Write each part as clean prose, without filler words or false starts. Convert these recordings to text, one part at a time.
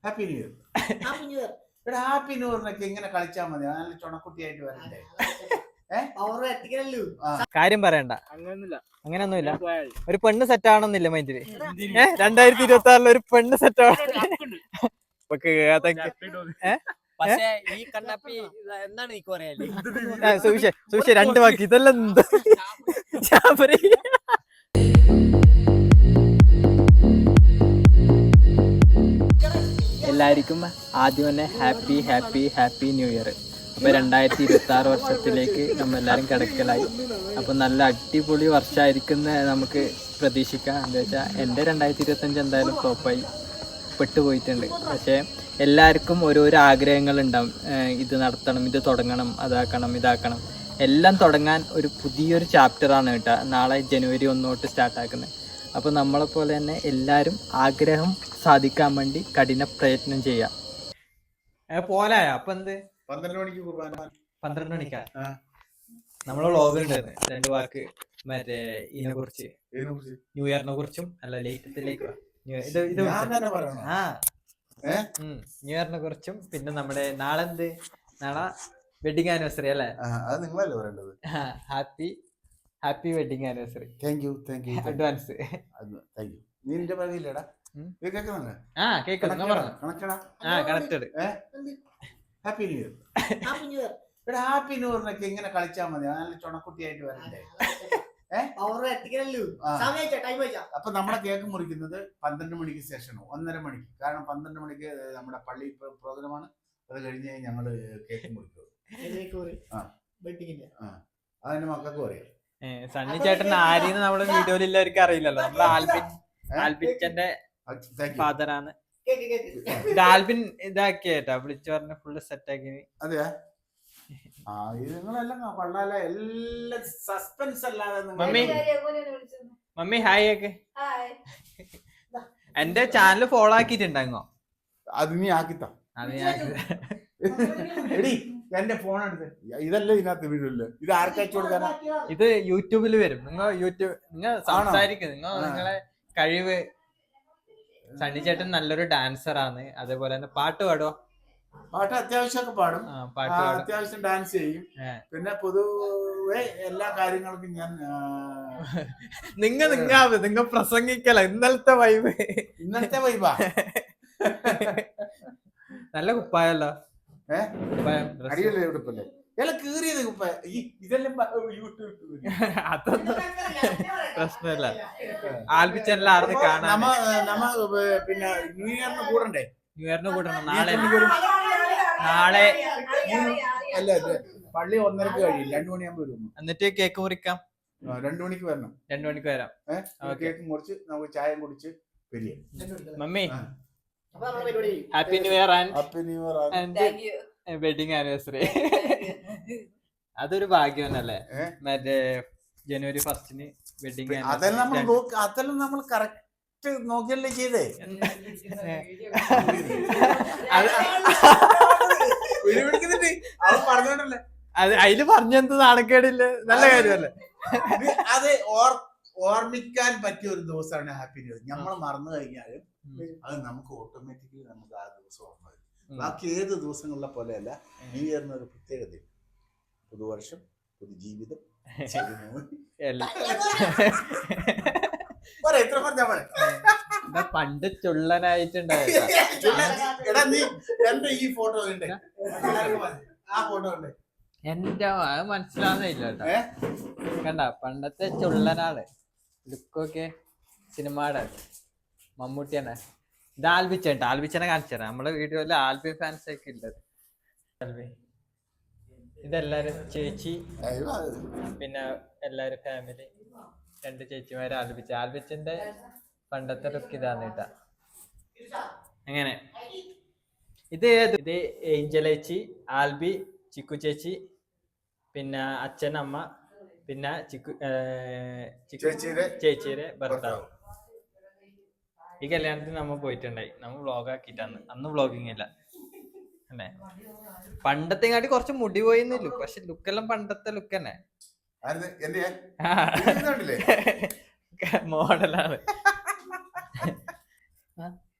Happy new year. ഇവിടെ happy new ഇയറിനൊക്കെ ഇങ്ങനെ കളിച്ചാൽ മതി. നല്ല ചുണക്കുട്ടിയായിട്ട് വരണ്ടേ? കാര്യം പറയണ്ട, അങ്ങനെയൊന്നുമില്ല. ഒരു പെണ്ണ് സെറ്റ് ആവണമെന്നില്ല മൈൻഡില്. 2026 ഒരു പെണ്ണ് സെറ്റ് ആവണം. സുവിശേ 2 വാക്ക് ഇതെല്ലാം എന്താ എല്ലാവർക്കും ആദ്യം തന്നെ happy happy happy new year. അപ്പോൾ 2026 വർഷത്തിലേക്ക് നമ്മളെല്ലാവരും കിടക്കലായി. അപ്പോൾ നല്ല അടിപൊളി വർഷമായിരിക്കുന്ന നമുക്ക് പ്രതീക്ഷിക്കാം. എന്താ വെച്ചാൽ എൻ്റെ 2025 എന്തായാലും ഫ്ലോപ്പായി പെട്ടുപോയിട്ടുണ്ട്. പക്ഷേ എല്ലാവർക്കും ഓരോരോ ആഗ്രഹങ്ങളുണ്ടാവും. ഇത് നടത്തണം, ഇത് തുടങ്ങണം, അതാക്കണം, ഇതാക്കണം. എല്ലാം തുടങ്ങാൻ ഒരു പുതിയൊരു ചാപ്റ്ററാണ് കേട്ടോ നാളെ ജനുവരി 1 തൊട്ട് സ്റ്റാർട്ടാക്കുന്നത്. അപ്പോൾ നമ്മളെപ്പോലെ തന്നെ എല്ലാവരും ആഗ്രഹം സാധിക്കാൻ വേണ്ടി കഠിന പ്രയത്നം ചെയ്യാം. പോലായ അപ്പം എന്ത് 12 മണിക്ക് 12 മണിക്കാ നമ്മളെ വ്ളോഗ് ഉണ്ടായിരുന്നു. 2 വാക്ക് മറ്റേ ഇതിനെ കുറിച്ച്, ന്യൂ ഇയറിനെ കുറിച്ചും അല്ല ലേറ്റത്തിലേക്ക് ന്യൂ ഇയറിനെ കുറിച്ചും പിന്നെ നമ്മുടെ നാളെ വെഡിങ് ആനിവേഴ്സറി അല്ലേ? Happy wedding anniversary. Advance. Connected. Happy new year. ഇവിടെ ഹാപ്പി ന്യൂ ഇയറിനൊക്കെ ഇങ്ങനെ കളിച്ചാൽ മതി. നല്ല ചുണക്കുട്ടിയായിട്ട് വരണ്ടേ? അപ്പൊ നമ്മളെ കേക്ക് മുറിക്കുന്നത് 12 മണിക്ക് ശേഷമാണ്, 1:30 മണിക്ക്. കാരണം 12 മണിക്ക് നമ്മുടെ പള്ളി പ്രോഗ്രാമാണ്. അത് കഴിഞ്ഞ് ഞങ്ങള് കേക്ക് മുറിക്കും. അതിന്റെ മക്കൾക്ക് പറയാം. സണ്ണി ചേട്ടൻ ആരെയും നമ്മുടെ വീഡിയോയിൽ എല്ലാവർക്കും അറിയില്ലല്ലോ. നമ്മളെ ആൽബിന്റെ ഫാദറാണ്. ഇത് ആൽബിൻ ഇതാക്കിയേട്ടാ വിളിച്ചു പറഞ്ഞ ഫുള്ള് സെറ്റ് ആക്കി. അതെയാ? നിങ്ങളെല്ലാം കൊള്ളാല, എല്ലാം സസ്പെൻസ് അല്ലാതെ. മമ്മി ഹായ് ഒക്കെ. എന്റെ ചാനൽ ഫോളോ ആക്കിയിട്ടുണ്ടായിരുന്നോ? അത് നീ ആക്കിത്താ. എടി എന്റെ ഫോൺ എടുത്ത് ഇതല്ല ഇതിനകത്ത് വീഡിയോ. ഇത് ആർക്കയച്ചു കൊടുക്കാനാ? ഇത് യൂട്യൂബിൽ വരും. നിങ്ങൾ സംസാരിക്കും, നിങ്ങളെ കഴിവ്. സണ്ണി ചേട്ടൻ നല്ലൊരു ഡാൻസർ ആണ്. അതേപോലെ തന്നെ പാട്ട് പാടോ? പാട്ട് അത്യാവശ്യമൊക്കെ പാടും, അത്യാവശ്യം ഡാൻസ് ചെയ്യും. പിന്നെ പൊതുവെ എല്ലാ കാര്യങ്ങൾക്കും ഞാൻ നിങ്ങൾ പ്രസംഗിക്കല. ഇന്നലത്തെ വൈബാ നല്ല കുപ്പായല്ലോ. അടിയല്ലേ ഉടുപ്പല്ലേ? എല്ലാം കീറിയത് കുപ്പായ. ഇതെല്ലാം അതൊന്നും പ്രശ്നമില്ല. ആൽബിച്ചെല്ലാം ആർന്ന് കാണാൻ. പിന്നെ ന്യൂ ഇയറിന് കൂടണ്ടേ? ന്യൂ ഇയറിന് കൂടണം. നാളെ അല്ല പള്ളി 1:30 കഴിയും. 2 മണിയാകുമ്പോ വരും. എന്നിട്ട് കേക്ക് മുറിക്കാം. 2 മണിക്ക് വരണം. 2 മണിക്ക് വരാം. കേക്ക് മുറിച്ച് നമുക്ക് ചായ കുടിച്ച് Periya. Mummy happy new year and wedding anniversary. അതൊരു ഭാഗ്യം തന്നെയല്ലേ? മറ്റേ ജനുവരി 1 വെഡിങ്. അതെല്ലാം നമ്മൾ കറക്റ്റ് നോക്കിയല്ലേ ചെയ്തേ. പറഞ്ഞോണ്ടല്ലേ അത് അതില് പറഞ്ഞെന്ത് നാണക്കേടില്ല. നല്ല കാര്യമല്ലേ? അത് ഓർമ്മിക്കാൻ പറ്റിയ ഒരു ദിവസമാണ് ഹാപ്പി ന്യൂ ഇയർ. നമ്മൾ മറന്നു കഴിഞ്ഞാലും അത് നമുക്ക് ഓട്ടോമാറ്റിക്കലി നമുക്ക് ആ ദിവസം ഓർമ്മ വരും. ബാക്കി ഏത് ദിവസങ്ങളിലെ പോലെയല്ല ന്യൂ ഇയറിന് ഒരു പ്രത്യേകത. പുതുവർഷം, പുതുജീവിതം. പണ്ട് ചുള്ളനായിട്ടുണ്ടായി. ഈ ഫോട്ടോ ആ ഫോട്ടോ ഉണ്ട്. എന്റെ അത് മനസ്സിലാവുന്നില്ല കേട്ടോ. കണ്ട പണ്ടത്തെ ചുള്ളനാണ്. ലുക്കൊക്കെ സിനിമയുടെ മമ്മൂട്ടിയാണ്. ഇത് ആൽബിച്ചേട്ടാ. ആൽബിച്ചനെ കാണിച്ചു തരാം. നമ്മളെ വീഡിയോയില് ആൽബി ഫാൻസ് ഒക്കെ ഉള്ളത്. ഇതെല്ലാരും ചേച്ചി, പിന്നെ എല്ലാരും ഫാമിലി, 2 ചേച്ചിമാര്. ആൽബിച്ചന്റെ പണ്ടത്തെ ലുക്ക് ഇതാണ് കേട്ടാ. അങ്ങനെ ഇത് ഏഞ്ചലേച്ചി, ആൽബി, ചിക്കു ചേച്ചി, പിന്നെ അച്ഛൻ, അമ്മ, പിന്നെ ചേച്ചിയുടെ ഭർത്താവ്. ഈ കല്യാണത്തിന് നമ്മ പോയിട്ടുണ്ടായി. നമ്മ വ്ളോഗ് ആക്കിയിട്ടാണ്. അന്ന് വ്ളോഗിങ് ഇല്ല അല്ലേ? പണ്ടത്തെ കാട്ടി കുറച്ച് മുടി പോയിന്നില്ല. പക്ഷെ ലുക്കെല്ലാം പണ്ടത്തെ ലുക്ക് തന്നെ. മോഡലാണ്.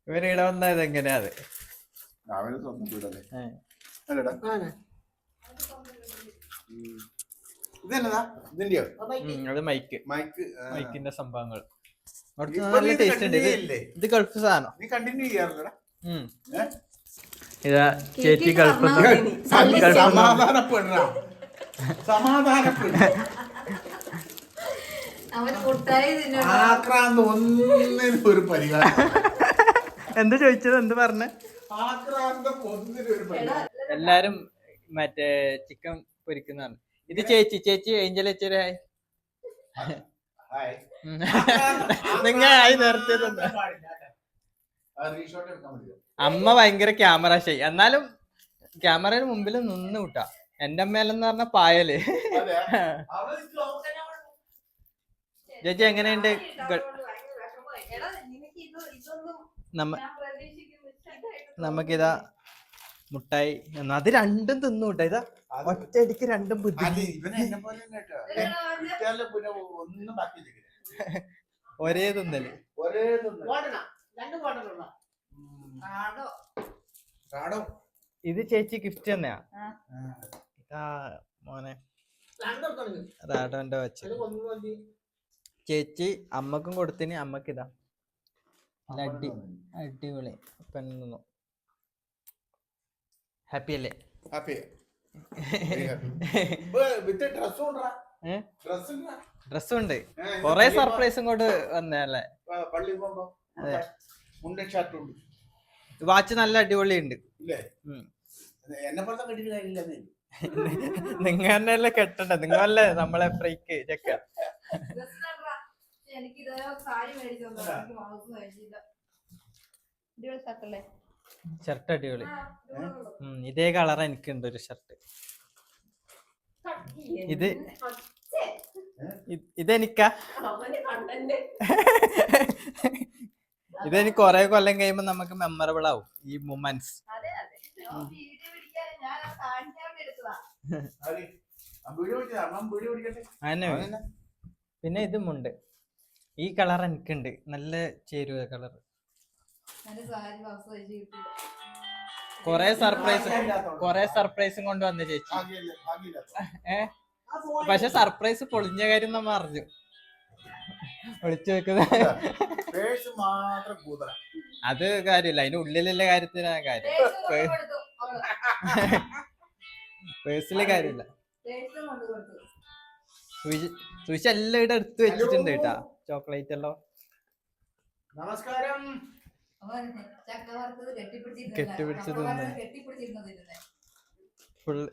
ഇവരിവിടെ വന്നത് എങ്ങനെയാ അത്? അവന് സ്വന്തം വീടല്ലേ. ഏ. അല്ലടാ ഇതെന്നതാ ഇതിന്റെയോ? അത് മൈക്ക്, മൈക്ക് മൈക്കിന്റെ സംഭവങ്ങൾ ഇപ്പൊ നല്ല നീ ടേസ്റ്റ് ഉണ്ട്. കണ്ടിന്യൂ ഇത് ഗൾഫ് സാധനം. നീ കണ്ടിന്യൂ ചെയ്യാറില്ലടാ. ഇതാ ചേച്ചി ഗൾഫ് സമാധാനപ്പെടാ, സമാധാനപ്പെട. ആക്രാന്ത് ഒന്നിനും ഒരു പരിഹാരം. എന്ത് ചോദിച്ചത്? എന്ത് പറഞ്ഞ? ആക്രാന്തം ഒന്നിനും ഒരു പരിഹാരം. എല്ലാരും മറ്റേ ചിക്കൻ പൊരിക്കുന്നതാണ്. ഇത് ചേച്ചി, ചേച്ചി ഏഞ്ചൽ ചേച്ചി ഹായ്. നിങ്ങൾ ആയി നേരത്തെ തന്നെ. അമ്മ ഭയങ്കര ക്യാമറ ഷൈ, എന്നാലും ക്യാമറയുടെ മുമ്പിൽ നിന്ന് കൂട്ടാ. എന്റെ അമ്മയിലെന്ന് പറഞ്ഞ പായല്. ചേച്ചി എങ്ങനെയുണ്ട്? നമുക്കിതാ മുട്ടായി, അത് രണ്ടും തിന്നു കൂട്ടാ. ഇതാ ഒറ്റയടിക്ക് രണ്ടും ഒരേ തിന്നല്. ഇത് ചേച്ചി ഗിഫ്റ്റ് തന്നെയാ. മോനെ റാഡോന്റെ വച്ച് ചേച്ചി അമ്മക്കും കൊടുത്തിന്. അമ്മക്ക് ഇതാ അടിപൊളി പെണ്ണു. ഹാപ്പി അല്ലേ? ഡ്രസ്സും ഉണ്ട്, കൊറേ സർപ്രൈസും കൊണ്ട് വന്നല്ലേ. വാച്ച് നല്ല അടിപൊളി ഉണ്ട്. നിങ്ങൾ തന്നെയല്ലേ കെട്ടണ്ട, നിങ്ങളല്ലേ നമ്മളെ ഫ്രീക്ക് ചെക്ക. ഷർട്ട് അടിപൊളി. ഇതേ കളർ എനിക്കുണ്ട് ഒരു ഷർട്ട്. ഇതെനിക്കാ. ഇതെനിക്ക് കൊറേ കൊല്ലം കഴിയുമ്പോ നമുക്ക് മെമ്മറബിൾ ആവും ഈ മൊമെന്റ്സ്. പിന്നെ ഇതുമുണ്ട്, ഈ കളർ എനിക്കുണ്ട്, നല്ല ചേരുവ കളർ. കൊറേ സർപ്രൈസും കൊണ്ട് വന്ന ചേച്ചി. പക്ഷെ സർപ്രൈസ് പൊളിഞ്ഞ കാര്യം നമ്മ അറിഞ്ഞു. ഒളിച്ചു വെക്കുന്നത് അത് കാര്യമില്ല, അതിന്റെ ഉള്ളിലുള്ള കാര്യത്തിനാ കാര്യം. പേഴ്സിലെ കാര്യമില്ല. സുഷ എല്ലാം ഇവിടെ എടുത്ത് വെച്ചിട്ടുണ്ട് കേട്ടാ, ചോക്ലേറ്റ് എല്ലാം. നമസ്കാരം. കെട്ടിപ്പിടിച്ചത് ഫുള്ള്.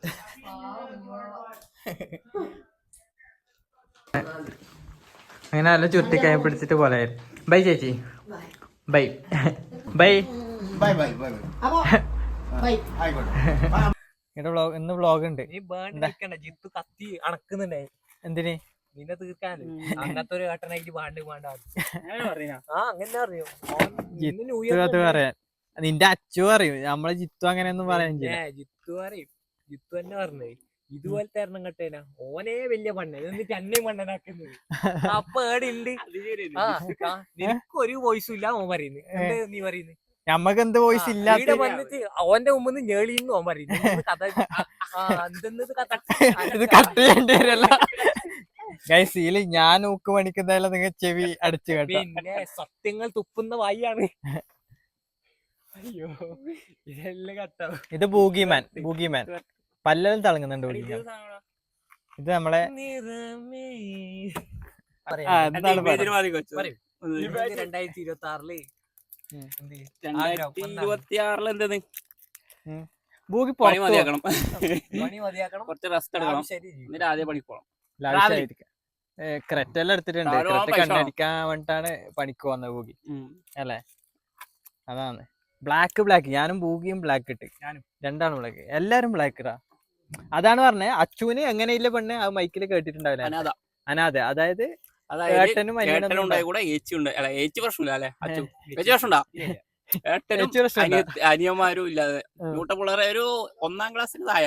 അങ്ങനെ നല്ല ചുരുട്ടിക്കായ പിടിച്ചിട്ട് പോലെ. ബൈ ചേച്ചി, ബൈ ബൈ ഇന്ന് വ്ളോഗ് ഉണ്ട്. ജിത്തു കത്തി അണക്കുന്നുണ്ടായി. എന്തിന്? നിന്നെ തീർക്കാൻ അങ്ങനത്തെ ഒരു ഘട്ടനായിട്ട് അങ്ങനെ അറിയോ? അത് പറയാൻ നിന്റെ അച്ചു പറയും, നമ്മളെ ജിത്തു അങ്ങനെയൊന്നും പറയാൻ. ജിത്തു പറയും, ജിത്തു തന്നെ പറഞ്ഞേ ഇതുപോലത്തെ എണ്ണം കട്ടേനാ ഓനേ വലിയ പണ്ണ എന്നിട്ട് എന്നെ മണ്ണനാക്കുന്നത്. അപ്പൊ ഏടുണ്ട് നിനക്ക് ഒരു വോയിസും ഇല്ല ഓൻ പറയുന്നത്. നീ പറയുന്നത് നമ്മക്ക് എന്ത് വോയിസ് ഇല്ല. വന്നിട്ട് ഓന്റെ മുമ്പ് ഞേളിന്ന് ഓൻ പറയുന്നത്. കഥ ഇത് കട്ട് ചെയ്യേണ്ടി വരല്ല ഗൈസ്. ഞാൻ ഊക്ക് പണിക്കുന്നതല്ല, നിങ്ങൾ ചെവി അടിച്ചു കേട്ടോ. പിന്നെ സത്യങ്ങൾ തുപ്പുന്ന വായിയാണ്. അയ്യോ ഇതെല്ലാം കട്ടാവും. ഇത് ബൂഗിമാൻ, ബൂഗിമാൻ പല്ലെല്ലാം തിളങ്ങുന്നുണ്ട്. ഇത് നമ്മളെ 2026 എന്തെന്ന് ബൂഗി പണി മതിയാക്കണം, കുറച്ച് റെസ്റ്റ് എടുക്കണം, എന്നിട്ട് ആദ്യം പണിക്ക് പോകണം. ക്രെറ്റെല്ലാം എടുത്തിട്ടുണ്ട്. ക്രെറ്റ് കണ്ടടിക്കാൻ വേണ്ടിട്ടാണ് പണിക്ക് പോകുന്നത് ബൂഗി അല്ലേ? അതാണ് ബ്ലാക്ക്. ഞാനും ബൂഗിയും ബ്ലാക്ക് ഇട്ട്, രണ്ടാണ് ബ്ലാക്ക്, എല്ലാരും ബ്ലാക്ക് ഇടാ. അതാണ് പറഞ്ഞത്. അച്ചുവിന് എങ്ങനെയില്ല പെണ്ണ് അത് മൈക്കിൽ കേട്ടിട്ടുണ്ടാവില്ല. അനാഥ, അതായത് ഏട്ടനും അനിയന്മാരും ഇല്ലാതെ മൂട്ട പിള്ളേരെ ഒരു 1ാം ക്ലാസ്സിൽ തായ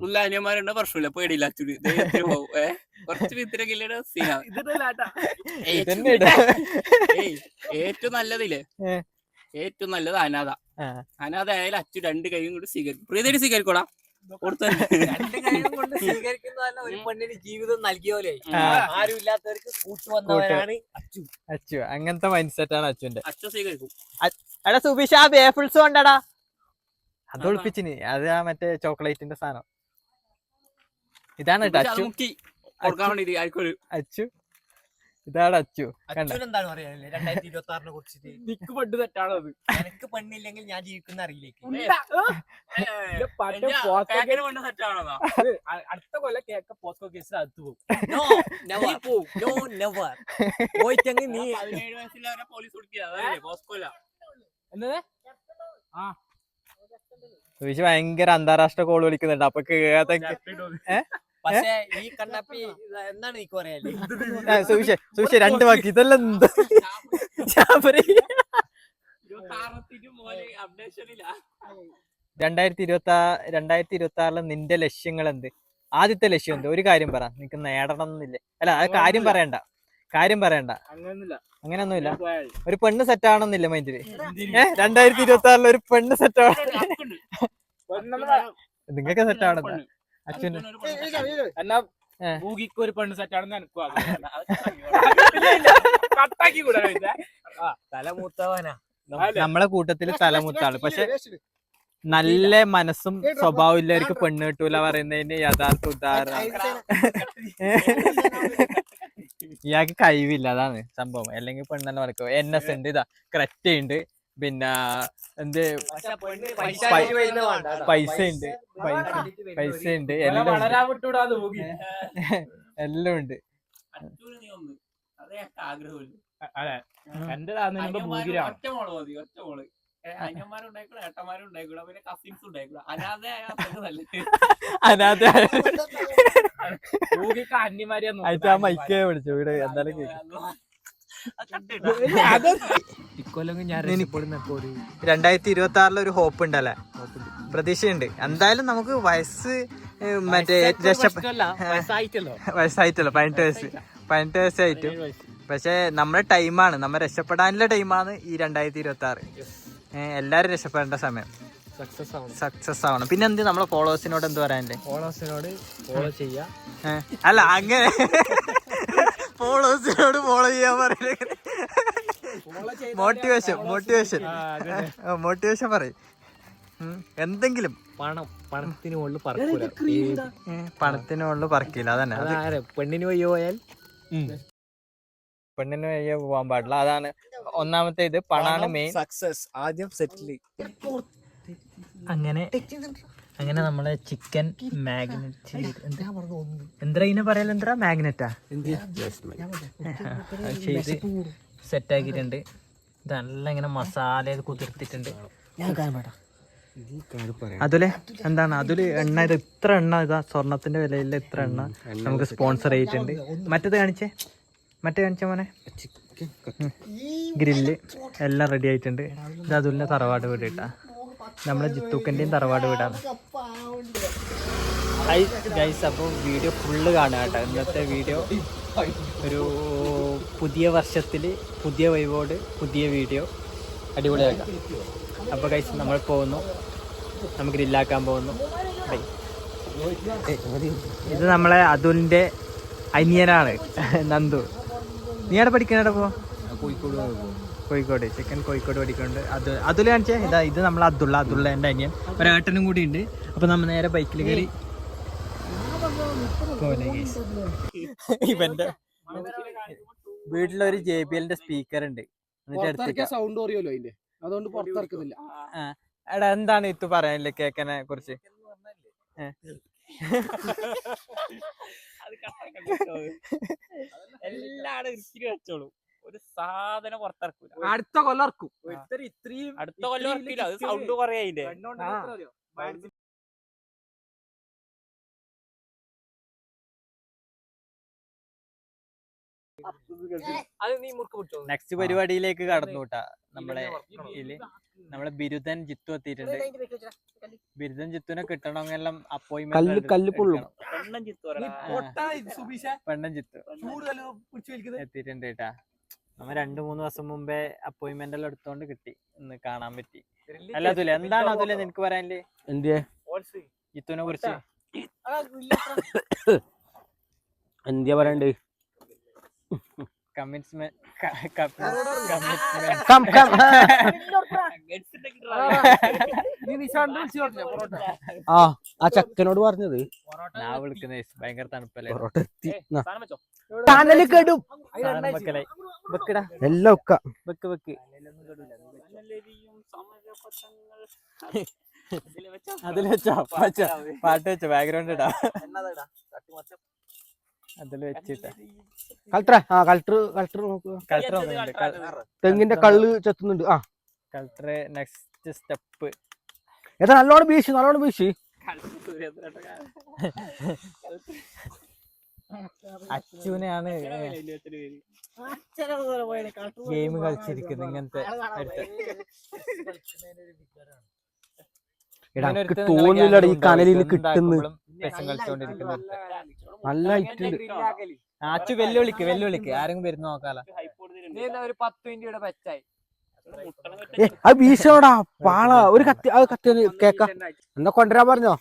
ഉള്ള അനിയന്മാരുണ്ട്. പ്രശ്നമില്ല, പേടിയില്ല. അച്ഛന് പോകും. കുറച്ച് വിത്തിരക്കില്ല സീനാണ്. ഏറ്റവും നല്ലതില്ലേ ഏറ്റവും നല്ലത് അനാഥ. ആ. അനാഥ ആയാലും അച്ചു 2 കൈയും കൊണ്ട് സ്വീകരിക്കും. പ്രീതിയുടെ സ്വീകരിക്കോടാ. രണ്ട് കൈയും കൊണ്ട് സ്വീകരിക്കുന്നതല്ല ഒരു പെണ്ണിന് ജീവിതം നൽകിയ പോലെ. ആരും ഇല്ലാത്തവർക്ക് കൂട്ടുവന്നവരാണ് അച്ചു. അച്ചു അങ്ങനത്തെ മൈൻഡ് സെറ്റ് ആണ് അച്ചുവിന്റെ. അച്ചു സ്വീകരിക്കും. എടാ സുബീഷ് ആ വേഫിൾസ് കൊണ്ടടാ. അത് ഒളിപ്പിച്ചിന്. അത് ആ മറ്റേ ചോക്ലേറ്റിന്റെ സാധനം. ഇതാണ് കേട്ടോ അച്ചു. കൊടുക്കാൻ വേണ്ടി ആർക്കൊരു അച്ചു ഇതാണ് അച്ചു. എന്താണ് പറയാനല്ലേ 2026 കുറിച്ചിട്ട്? നിക്ക് പണ്ട് തെറ്റാണോ അത്? എനിക്ക് പെണ്ണില്ലെങ്കിൽ ഞാൻ ജീവിക്കുന്ന അറിയിലേക്ക്. അടുത്ത കൊല്ലം കേക്ക പോസ്കോ കേസിൽ അകത്ത് പോകും. പോയിട്ടെങ്കിൽ നീ 17 വയസ്സിൽ പോലീസ് പോസ്കോല. സുബീഷ് ഭയങ്കര അന്താരാഷ്ട്ര കോൾ വിളിക്കുന്നുണ്ട്. അപ്പൊ പക്ഷേ ഈ കണ്ണപ്പി എന്താണ് നീക്ക് പറയാല്ലേ? സുബീഷ് 2 വാക്ക് ഇതെല്ലാം എന്താ? 2026 നിന്റെ ലക്ഷ്യങ്ങൾ എന്ത്? ആദ്യത്തെ ലക്ഷ്യം എന്ത്? ഒരു കാര്യം പറ. നിനക്ക് നേടണം എന്നില്ലേ? അല്ല അത് കാര്യം പറയണ്ട. അങ്ങനെയൊന്നുമില്ല. ഒരു പെണ്ണ് സെറ്റ് ആവണമെന്നില്ല മൈൻഡില്. 2026 ഒരു പെണ്ണ് സെറ്റ് ആവണം. നിങ്ങൾക്ക് സെറ്റ് ആവണം. അച്ഛന് ഒരു പെണ്ണ് സെറ്റ് ആണെന്ന് തലമൂത്തവനാ നമ്മളെ കൂട്ടത്തില് തലമുത്താണ്. പക്ഷെ നല്ല മനസ്സും സ്വഭാവം ഇല്ലവർക്ക് പെണ്ണ് കിട്ടൂല പറയുന്നതിന് യഥാർത്ഥ ഉദാഹരണം. ഇയാൾക്ക് കഴിവില്ല, അതാണ് സംഭവം. അല്ലെങ്കിൽ പെണ്ണെന്നെ പറക്കും. NS ഉണ്ട്, ഇതാ ക്രെറ്റ ഉണ്ട്, പിന്നെ എന്ത് പൈസ ഉണ്ട്, എല്ലാം ഉണ്ട്. അനാഥ ആയിട്ട് ആ മൈക്ക് വിളിച്ചു വീട് എന്തായാലും കേൾക്കും. 2026 ഒരു ഹോപ്പ് ഉണ്ടല്ലേ, പ്രതീക്ഷയുണ്ട്. എന്തായാലും നമുക്ക് വയസ്സ് മറ്റേ വയസ്സായിട്ടല്ലോ 18 വയസ്സായിട്ടും. പക്ഷെ നമ്മുടെ ടൈമാണ്, നമ്മൾ രക്ഷപ്പെടാനുള്ള ടൈമാണ് ഈ 2026. എല്ലാരും രക്ഷപ്പെടേണ്ട സമയം. സക്സസ് ആവണം. പിന്നെ എന്ത് നമ്മളെ ഫോളോവേഴ്സിനോട് എന്ത് പറയാനല്ലേ? ഫോളോവേഴ്സിനോട് ഫോളോ ചെയ്യാ. അല്ല അങ്ങനെ ഫോളോവേഴ്സിനോട് ഫോളോ ചെയ്യാൻ പറയുന്നത് മോട്ടിവേഷൻ പറയും. എന്തെങ്കിലും പണത്തിന് മുകളിൽ പറക്കൂല, പണത്തിന് മുകളിൽ പറക്കില്ല. അതന്നെ പെണ്ണിന് വയ്യ പോയാൽ പെണ്ണിന് വയ്യ പോകാൻ പാടില്ല. അതാണ് ഒന്നാമത്തെ ഇത്. പണാണ് മെയിൻ. സക്സസ് ആദ്യം സെറ്റിൽ. അങ്ങനെ നമ്മളെ ചിക്കൻ മാഗ്നറ്റ് എന്താ ഇതിനെ പറയല? എന്താ മാഗ്നറ്റാ ചെയ്ത് സെറ്റ് ആക്കിയിട്ടുണ്ട്. ഇതെല്ലാം ഇങ്ങനെ മസാല കുതിർത്തിട്ടുണ്ട്. അതില് എന്താണ്, അതില് എണ്ണ, ഇത്ര എണ്ണ, ഇതാ സ്വർണത്തിന്റെ വിലയിൽ ഇത്ര എണ്ണ നമുക്ക് സ്പോൺസർ ചെയ്തിട്ടുണ്ട്. മറ്റേ കാണിച്ചേ മോനെ, ഗ്രില്ല് എല്ലാം റെഡി ആയിട്ടുണ്ട്. ഇത് അതുലിന്റെ തറവാട് വീട് കേട്ടാ, നമ്മളെ ജിത്തൂക്കൻ്റെയും തറവാട് വീടാണ്. ഗൈസ്, അപ്പോൾ വീഡിയോ ഫുള്ള് കാണുക കേട്ടോ. ഇന്നത്തെ വീഡിയോ ഒരു പുതിയ വർഷത്തിൽ പുതിയ വൈബോട് പുതിയ വീഡിയോ അടിപൊളിയാക്കാം. അപ്പോൾ ഗൈസ് നമ്മൾ പോകുന്നു, നമുക്ക് ഗ്രില്ലാക്കാൻ പോകുന്നു. ഇത് നമ്മളെ അതുലിൻ്റെ അനിയനാണ് നന്ദു. നീ അവിടെ പഠിക്കണ പോ? കോഴിക്കോട്. ചിക്കൻ കോഴിക്കോട് പഠിക്കുന്നുണ്ട്. അതുൽ കാണിച്ചേ. ഇത് നമ്മളെ അബ്ദുള്ള എൻ്റെ അനിയൻ, ഒരേട്ടനും കൂടി ഉണ്ട്. അപ്പൊ നമ്മൾ നേരെ ബൈക്കിൽ കയറി ഇവന്റെ വീട്ടിലൊരു JBLന്റെ സ്പീക്കർ ഉണ്ട്. സൗണ്ട് കുറയുമല്ലോ അതിന്റെ, അതുകൊണ്ട് പുറത്തിറക്കുന്നില്ല. എടാ എന്താണ് ഇത് പറയാനില്ലേ കേക്കനെ കുറിച്ച്? എല്ലാരും വെച്ചോളൂ, ഒരു സാധനം പുറത്തിറക്കൂല. അടുത്ത കൊല്ലം ഇറക്കും. അടുത്ത കൊല്ലം ഇറക്കില്ല, അത് സൗണ്ട് കുറയായില്ലേ. നെക്സ്റ്റ് പരിപാടിയിലേക്ക് കടന്നു കൂട്ടാ. നമ്മളെ ബിരുദൻ ജിത്തു എത്തിയിട്ടുണ്ട്. ബിരുദൻ ജിത്തുനെ കിട്ടണമെന്നെല്ലാം അപ്പോയിന്റ്മെന്റ് പെണ്ണൻ ജിത്തു എത്തിയിട്ടുണ്ട് കേട്ടാ. നമ്മ 2-3 ദിവസം മുമ്പേ അപ്പോയിന്റ്മെന്റ് എല്ലാം എടുത്തോണ്ട് കിട്ടി, ഇന്ന് കാണാൻ പറ്റി. അല്ല അതുല, എന്താണ് അതുല നിനക്ക് പറയാനില്ലേ എന്തിയെ ജിത്തുവിനെ കുറിച്ച്? എന്തിയാ പറയണ്ട്? ആ ചെക്കനോട് പറഞ്ഞത് ഞാൻ വിളിക്കുന്ന ഭയങ്കര തണുപ്പല്ലേ, എല്ലാം ഒക്കെ വെക്ക് വെക്ക് അതിൽ വെച്ചോ, പാട്ട് വെച്ചോ, ബാക്ക്ഗ്രൗണ്ട് ഇടാ, അതിൽ വെച്ചിട്ട കളക്ടർ നോക്കുക. തെങ്ങിന്റെ കള്ള് ചെത്തുന്നുണ്ട്. ആ കളക്ടർ നെക്സ്റ്റ് സ്റ്റെപ്പ്. ഏതാ നല്ലോണം വീശി അച്ഛനെയാണ് ഗെയിം കളിച്ചിരിക്കുന്നത് ഇങ്ങനത്തെ തോന്നില്ലട ഈ കനലിൽ കിട്ടുന്നു. കളിച്ചോണ്ടിരിക്കുന്നത് നല്ല ഐറ്റുണ്ട്. അച്ചു വെല്ലുവിളിക്ക് ആരെങ്കിലും വരുന്ന നോക്കാലോ. ഒരു 10 മിനിറ്റ് പെച്ചായി അത് വീശോടാ പാള. ഒരു കത്തി, അത് കത്തി കേക്ക എന്താ കൊണ്ടുവരാൻ പറഞ്ഞോ?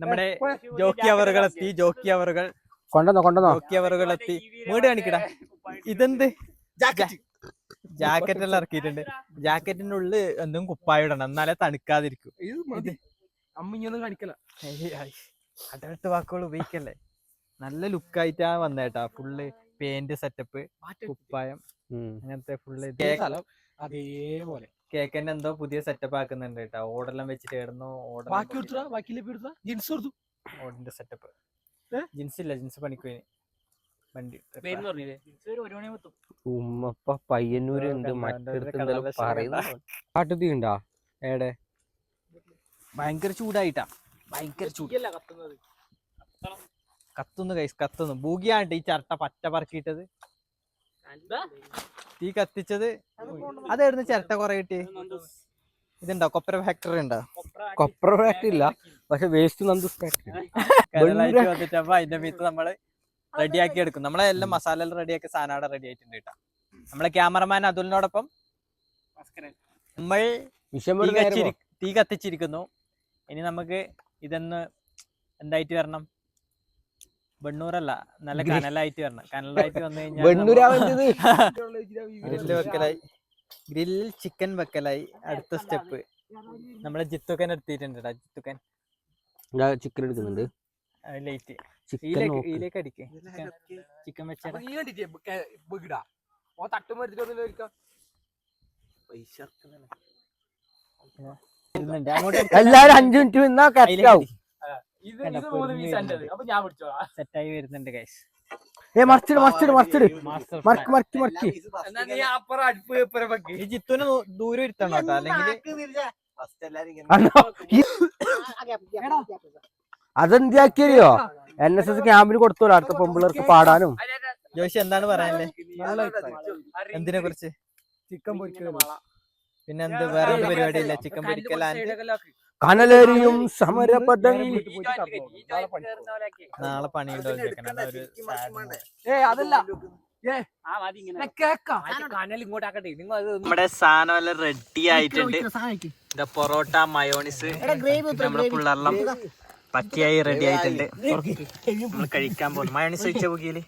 നമ്മുടെ ജോക്കി അവറുകളെത്തി, ജോക്കി അവറുകളെത്തി. വീട് കാണിക്കടാ. ഇതെന്ത് ജാക്കറ്റ് എല്ലാം ഇറക്കിയിട്ടുണ്ട്. ജാക്കറ്റിന്റെ ഉള്ളിൽ എന്തും കുപ്പായ ഇടണം, എന്നാലേ തണുക്കാതിരിക്കും. അമ്മിഞ്ഞൊന്നും കാണിക്കല. അടർട്ട് വാക്കുകൾ ഉപയോഗിക്കല്ലേ. നല്ല ലുക്കായിട്ടാ വന്നേട്ടാ. ഫുള്ള് പെയിന്റ് സെറ്റപ്പ്, കുപ്പായം, അങ്ങനത്തെ ഫുള്ള് അതേപോലെ. കേക്കന്നെ എന്തോ പുതിയ സെറ്റപ്പ് ആക്കുന്നുണ്ട് കേട്ടാ. ഓടെല്ലാം വെച്ചിട്ട് ഇടുന്നു. ഓടിന്റെ സെറ്റപ്പ്. ജീൻസ് ഇല്ല, ജീൻസ് പണിക്കുവേന് വണ്ടി ഉമ്മപ്പ പയ്യന്നൂരുണ്ട്. മറ്റെടുത്ത് പറയുന്നുണ്ടാ ഏടെ ഭയങ്കര ചൂടായിട്ടാ, ഭയങ്കര ചൂട്. കത്തുന്നു കൈസ്, കത്തുന്നു. ഭൂഗിയാണ് ഈ ചരട്ട പച്ച പറക്കിയിട്ടത്, തീ കത്തിച്ചത്. അതായിരുന്നു ചിരട്ട കുറെ കിട്ടി. ഇതുണ്ടോ കൊപ്ര ഫാക്ടറി ഉണ്ടോ? കൊപ്ര ഫാക്ടറി ഇല്ല, പക്ഷെ വേസ്റ്റ് നന്ദൂസ് ഫാക്ടറി. വന്നിട്ടപ്പോ അതിന്റെ മീത്ത് നമ്മള് റെഡിയാക്കി എടുക്കും. നമ്മളെ എല്ലാം മസാല എല്ലാം റെഡിയാക്കി സാധനം അവിടെ റെഡി ആയിട്ടുണ്ട് കേട്ടോ. നമ്മളെ ക്യാമറമാൻ അതുലിനോടൊപ്പം നമ്മൾ തീ കത്തിച്ചിരിക്കുന്നു. ഇനി നമുക്ക് ഇതൊന്ന് എന്തായിട്ട് വരണം? വെണ്ണൂറല്ല, നല്ല കനലായിട്ട് വരണം. കനലായിട്ട് വന്നു കഴിഞ്ഞാൽ ഗ്രില്ല് വെക്കലായി, ഗ്രില്ലിൽ ചിക്കൻ വെക്കലായി. അടുത്ത സ്റ്റെപ്പ് നമ്മളെ ജിത്തുക്കൻ എടുത്തിട്ടുണ്ട്. ജിത്തുക്കൻ ചിക്കൻ എടുക്കുന്നുണ്ട്. ലൈറ്റ് ഇതിലേക്ക് അടിക്കേ ചിക്കൻ വെച്ചാൽ എല്ലാരും 5 മിനിറ്റ് നിന്നാ കറക്റ്റാവും. സെറ്റായി വരുന്നുണ്ട് ഗൈസ്. ഈ ജിത്തുവിന് ദൂരം ഇരുത്തണം കേട്ടോ, അല്ലെങ്കിൽ അതെന്താക്കിയോ NSS ക്യാമ്പിന് കൊടുത്തോളൂ അടുത്ത പെമ്പിള്ളേർക്ക് പാടാനും. ജോഷി എന്താണ് പറയാനല്ലേ എന്തിനെ കുറിച്ച്? ചിക്കൻ പൊരിക്കൽ, പിന്നെ എന്ത് വേറെ പരിപാടി ഇല്ല? ചിക്കൻ പൊരിക്കൽ, കനലേരിയും സമരപദം. നാളെ പണിയുണ്ടോ? നമ്മുടെ സാധനം എല്ലാം റെഡി ആയിട്ടുണ്ട്. പൊറോട്ട, മയോണിസ്, നമ്മുടെ പിള്ളേരെല്ലാം പച്ചയായി റെഡി ആയിട്ടുണ്ട്. നമ്മൾ കഴിക്കാൻ പോകുന്നു. മയോണിസ് വെച്ച പുകിയില്